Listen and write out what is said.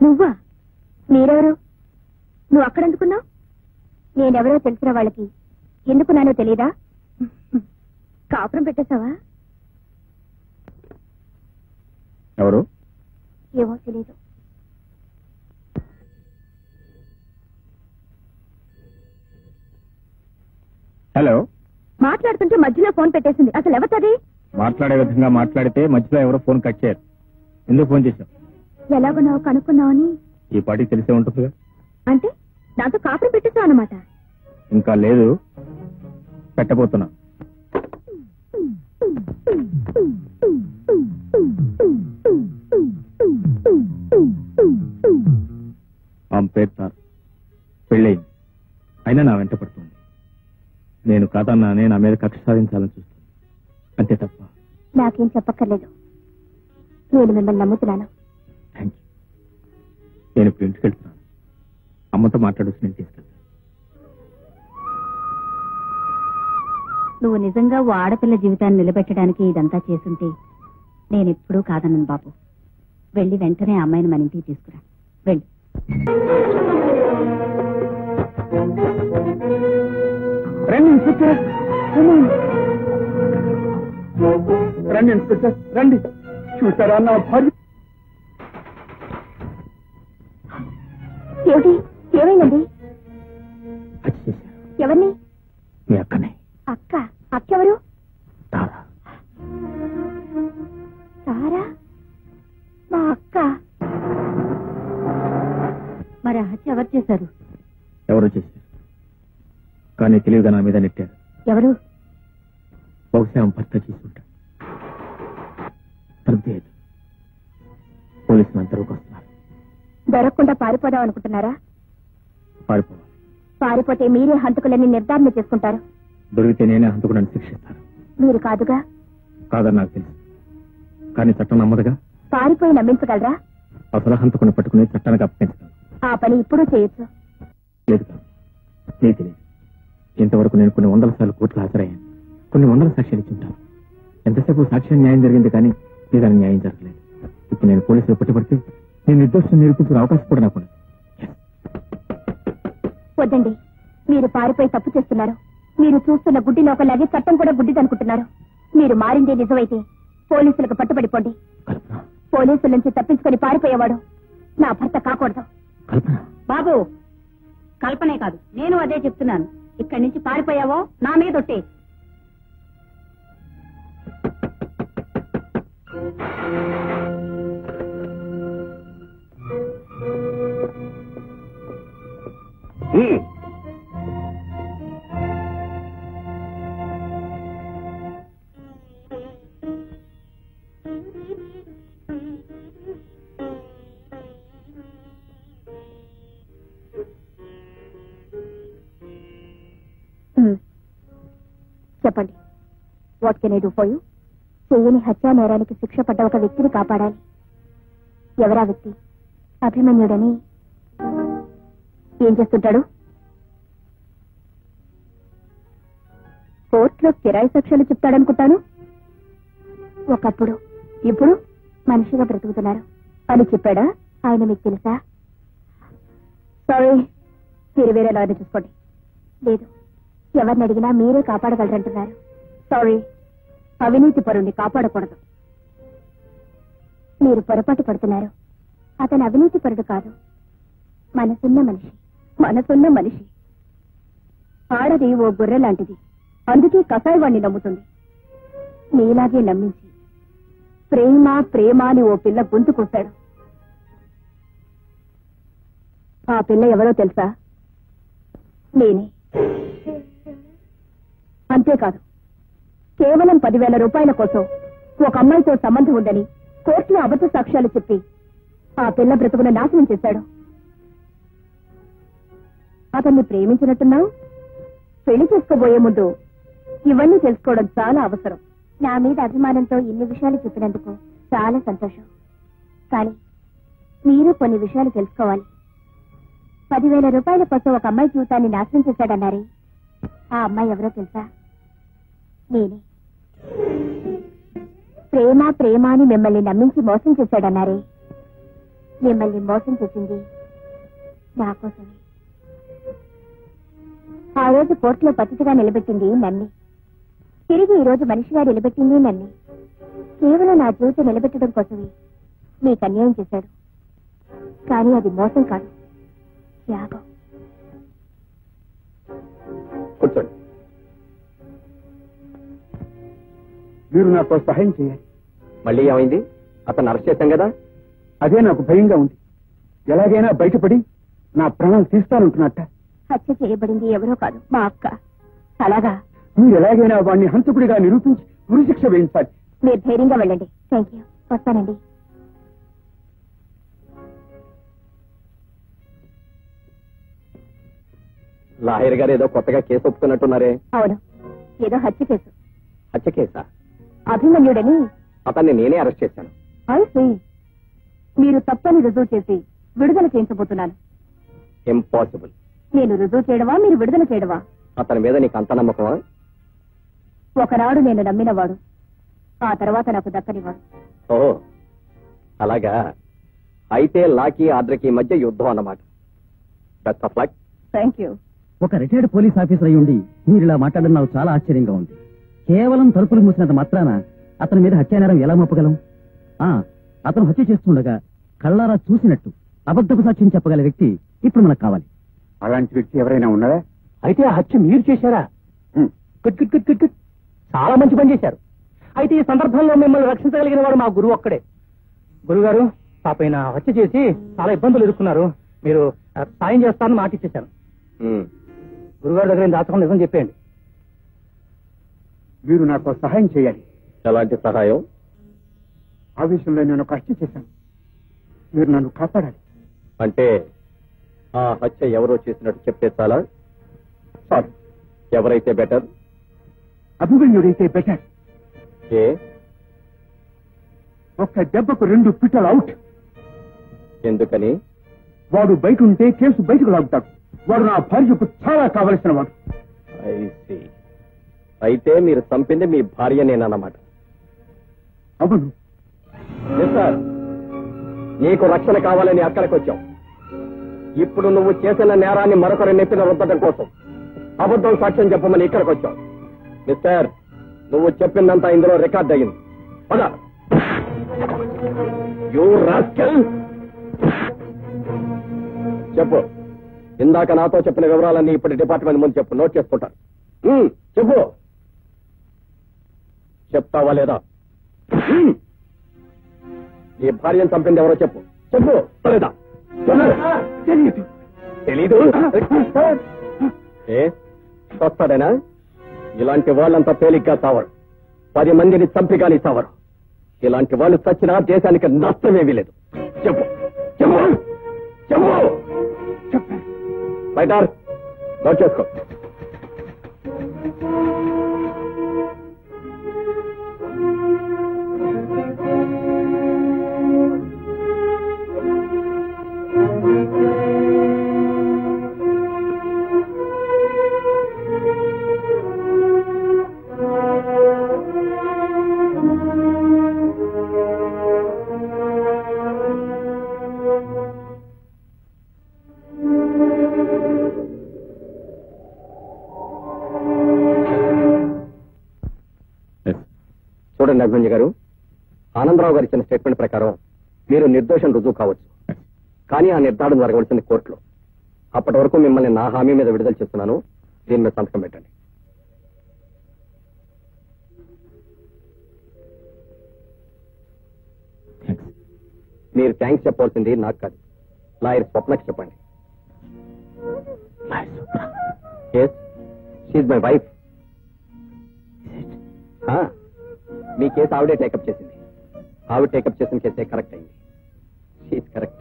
నువ్వా? మీరెవరు? నువ్వు అక్కడెందుకున్నావు? నేనెవరో తెలిసిన వాళ్ళకి ఎందుకున్నానో తెలీదా? కాపురం పెట్టేశావా? ఎవరు? ఏమో తెలీదు. హలో. మాట్లాడుతుంటే మధ్యలో ఫోన్ పెట్టేసింది. అసలు ఎవరిది? మాట్లాడే విధంగా మాట్లాడితే మధ్యలో ఎవరో ఫోన్ కట్ చేయరు. ఎందుకు ఫోన్ చేశావు? ఎలాగున్నావు కనుక్కున్నావని. ఈ పాటికి తెలిసే ఉంటుందిగా. అంటే నాతో కాపురం పెట్టేశావు అన్నమాట? ఇంకా లేదు, పెట్టబోతున్నా. ఆమె పేరు తారు. పెళ్ళయింది, అయినా నా వెంట పడుతుంది. నేను కాదన్నానే నా మీద కక్ష సాధించాలని చూస్తాను, అంతే తప్ప. నాకేం చెప్పక్కర్లేదు, నేను మిమ్మల్ని నమ్ముతున్నాను. Thank you. నేను ఇప్పుడు ఇంటికి వెళ్తున్నాను. అమ్మతో మాట్లాడొచ్చు, నేను తీసుకెళ్తాను. నువ్వు నిజంగా ఓ ఆడపిల్ల జీవితాన్ని నిలబెట్టడానికి ఇదంతా చేసుంటే నేనెప్పుడూ కాదన్నాను బాబు. వెళ్ళి వెంటనే ఆ అమ్మాయిని మన ఇంటికి తీసుకురా. వెళ్ళి. రండి ఇన్స్పెక్టర్, రండి ఇన్స్పెక్టర్, రండి. చూసారా నా భార్య? ఏమిటి? ఏమైందండి? ఎవరిని? మీ అక్కనే. అక్క? అక్కెవరు? తారా. తారా? మా అక్క? మరి ఆ హత్య ఎవరు చేశారు? ఎవరో చేశారు, కానీ తెలివిగా నా మీద నెట్టారు. ఎవరు? బహుశా భర్త చేసుకుంటాడు. తలుపుతేయదు. పోలీసులు అంతలోకి వస్తున్నారు. దొరకకుండా పారిపోదాం అనుకుంటున్నారా? పారిపోవాలి. పారిపోతే మీరే హంతకులని నిర్ధారణ చేసుకుంటారు. దొరికితే నేనే హంతకుడని శిక్షిస్తాను. మీరు కాదుగా? కాదని నాకు తెలుసు, కానీ చట్టం నమ్మదుగా. పారిపోయి నమ్మించగలరా? అసలు హంతకుని పట్టుకుని చట్టానికి అప్పగించగలను. ఆ పని ఇప్పుడు చేయొచ్చు. లేదు కాదు, నీకు తెలియదు. ఇంతవరకు నేను కొన్ని వందల సార్లు కోర్టులో హాజరయ్యాను, కొన్ని వందల సాక్ష్యాలు ఇచ్చుంటాను. ఎంతసేపు సాక్ష్యం న్యాయం జరిగింది, కానీ నిజానికి న్యాయం జరగలేదు. ఇప్పుడు నేను పోలీసులు పట్టుబడితే నేను నిర్దోషం నిరూపించిన అవకాశం కూడా నాకు. వద్దండి, మీరు పారిపోయి తప్పు చేస్తున్నారు. మీరు చూస్తున్న గుడ్డిలో ఒకలాగే చట్టం కూడా గుడ్డిదనుకుంటున్నారు. మీరు మారిందే నిజమైతే పోలీసులకు పట్టుబడిపోండి. పోలీసుల నుంచి తప్పించుకొని పారిపోయేవాడు నా భర్త కాకూడదు. బాబు, కల్పనే కాదు, నేను అదే చెప్తున్నాను. ఇక్కడి నుంచి పారిపోయావో నా మీద ఒట్టే. చెప్పండి, what can I do for you? చెయ్యని హత్యా నేరానికి శిక్ష పడ్డ ఒక వ్యక్తిని కాపాడాలి. ఎవరా వ్యక్తి? అభిమన్యుడని. ఏం చేస్తుంటాడు? కోర్టులో కిరాయి సాక్ష్యాలు చెప్తాడనుకుంటాను. ఒకప్పుడు, ఇప్పుడు మనిషిగా బ్రతుకుతున్నారు అని చెప్పాడా? ఆయన మీకు తెలుసా? సారీ, మీరు వేరే లాయర్ని చూసుకోండి. లేదు, ఎవరిని అడిగినా మీరే కాపాడగలరంటున్నారు. సారీ, అవినీతి పరుణ్ణి కాపాడకూడదు. మీరు పొరపాటు పడుతున్నారు. అతను అవినీతి పరుడు కాదు, మనసున్న మనిషి. మనసున్న మనిషి. ఆడది ఓ గొర్రె లాంటిది, అందుకే కసాయివాణ్ణి నమ్ముతుంది. నీలాగే నమ్మించి ప్రేమ ప్రేమ అని ఓ పిల్ల గొంతు కొట్టాడు. ఆ పిల్ల ఎవరో తెలుసా? నేనే. అంతేకాదు, కేవలం 10,000 రూపాయల కోసం ఒక అమ్మాయితో సంబంధం ఉందని కోర్టులో అబద్ధ సాక్ష్యాలు చెప్పి ఆ పిల్ల బ్రతుకును నాశనం చేశాడు. అతన్ని ప్రేమించినట్టున్నావు. పెళ్లి చేసుకోబోయే ముందు ఇవన్నీ తెలుసుకోవడం చాలా అవసరం. నా మీద అభిమానంతో ఇన్ని విషయాలు చెప్పినందుకు చాలా సంతోషం. కానీ మీరు కొన్ని విషయాలు తెలుసుకోవాలి. 10,000 రూపాయల కోసం ఒక అమ్మాయి జీవితాన్ని నాశనం చేశాడన్నారే, ఆ అమ్మాయి ఎవరో తెలుసా? నేనే. ప్రేమ ప్రేమ అని మిమ్మల్ని నమ్మించి మోసం చేశాడన్నారే, మిమ్మల్ని మోసం చేసింది నా కోసమే. ఆ రోజు కోర్టులో పతితిగా నిలబెట్టింది నన్నే. తిరిగి ఈ రోజు మనిషిగా నిలబెట్టింది నన్నే. కేవలం నా జీవితం నిలబెట్టడం కోసమే మీకు అన్యాయం చేశాడు. కానీ అది మోసం కాదు, త్యాగం. కూర్చోండి. మీరు నాకు సహాయం చేయాలి. మళ్ళీ ఏమైంది? అతను అరెస్ట్ చేశాం కదా. అదే నాకు భయంగా ఉంది. ఎలాగైనా బయటపడి నా ప్రాణాలు తీస్తానంటున్నట్ట. హత్య చేయబడింది ఎవరో కాదు, మా అక్క. అలాగా? మీరు ఎలాగైనా వాడిని హంతకుడిగా నిరూపించి ఉరిశిక్ష వేయించాలి. మీరు ధైర్యంగా వెళ్ళండి. Thank you. వస్తానండి. లాయర్ గారు ఏదో కొత్తగా కేసు ఒప్పుకున్నట్టున్నారే. అవును, ఏదో హత్య కేసు. హత్య కేసా? అభిమన్యుడని అతన్ని నేనే అరెస్ట్ చేశాను. అయితే మీరు తప్పని రుజువు చేసి విడుదల చేయించబోతున్నాను. ఇంపాసిబుల్. నేను రుజువు చేయడమా, మీరు విడుదల చేయడమా? అతని మీద నీకు అంత నమ్మకమా? ఒకనాడు నేను నమ్మినవాడు, ఆ తర్వాత నాకు దక్కనివాడు. ఓహో, అలాగా. అయితే లాకి ఆర్డర్కి మధ్య యుద్ధం అన్నమాట. Best of luck. Thank you. ఒక రిటైర్డ్ పోలీస్ ఆఫీసర్ అయి ఉండి మీరు ఇలా మాట్లాడడం నాకు చాలా ఆశ్చర్యంగా ఉంది. కేవలం తలుపులు మూసినంత మాత్రాన అతని మీద హత్యానేరం ఎలా మోపగలం? అతను హత్య చేస్తుండగా కళ్ళారా చూసినట్టు అబద్ధపు సాక్ష్యం చెప్పగల వ్యక్తి ఇప్పుడు మనకు కావాలి. అలాంటి వ్యక్తి ఎవరైనా ఉన్నారా? అయితే ఆ హత్య మీరు చేశారా? Good good good good good. చాలా మంచి పని చేశారు. అయితే ఈ సందర్భంలో మిమ్మల్ని రక్షించగలిగిన వాడు మా గురువు ఒక్కడే. గురుగారు, పాపైన హత్య చేసి చాలా ఇబ్బందులు ఎదుర్కొన్నారు. మీరు సాయం చేస్తారని మాట ఇచ్చేశాను. గురుగారి దగ్గర దాచకుండా నిజం చెప్పేయండి. మీరు నాకు సహాయం చేయాలి. ఎలాంటి సహాయం? ఆ విషయంలో నేను ఒక హత్య చేశాను. మీరు నన్ను కాపాడాలి. అంటే ఆ హత్య ఎవరో చేసినట్టు చెప్తే చాలా? సారీ. ఎవరైతే బెటర్? అభిమన్యుడైతే బెటర్. ఏ? ఒక్క దెబ్బకు 2 పిట్టలు అవుట్. ఎందుకని? వాడు బయట ఉంటే కేసు బయటకు లాగుతాడు. వాడు నా భార్యకు చాలా కావలసిన వాడు. అయితే మీరు చంపింది మీ భార్యనేనన్నమాట. అవును సార్. నీకు రక్షణ కావాలని అక్కడికి వచ్చావు. ఇప్పుడు నువ్వు చేసిన నేరాన్ని మరొకరి నెత్తిన రుద్దడం కోసం అబద్ధం సాక్ష్యం చెప్పమని ఇక్కడికి వచ్చావు. మిస్టర్, నువ్వు చెప్పిందంతా ఇందులో రికార్డ్ అయ్యింది. పద. You rascal. చెప్పు. ఇందాక నాతో చెప్పిన వివరాలన్నీ ఇప్పుడు డిపార్ట్మెంట్ ముందు చెప్పు. నోట్ చేసుకుంటాను. చెప్పు. చెప్తావా లేదా? నీ భార్యను చంపింది ఎవరో చెప్పు. చెప్పు. లేదా? తెలీదు. ఏ వస్తాడేనా? ఇలాంటి వాళ్ళంతా తేలిగ్గా చావరు. 10 మందిని చంపి కానీ చావరు. ఇలాంటి వాళ్ళు చచ్చినా దేశానికి నష్టమేమీ లేదు. చెప్పు. చెప్పు. చెప్పు. బయటార్. నోట్ చేసుకో. చూడండి అభిమన్యు గారు, ఆనందరావు గారు ఇచ్చిన స్టేట్మెంట్ ప్రకారం మీరు నిర్దోషం రుజువు కావచ్చు. కానీ ఆ నిర్ధారణ జరగవలసింది కోర్టులో. అప్పటి వరకు మిమ్మల్ని నా హామీ మీద విడుదల చేస్తున్నాను. దీని మీద సంతకం పెట్టండి. మీరు థ్యాంక్స్ చెప్పవలసింది నాకు కాదు, లాయర్ స్వప్నకి చెప్పండి. She's my wife. మీ కేసు ఆవిడే టేకప్ చేసింది. ఆవిడ టేకప్ చేసిన కేసే కరెక్ట్ అయింది. She's correct.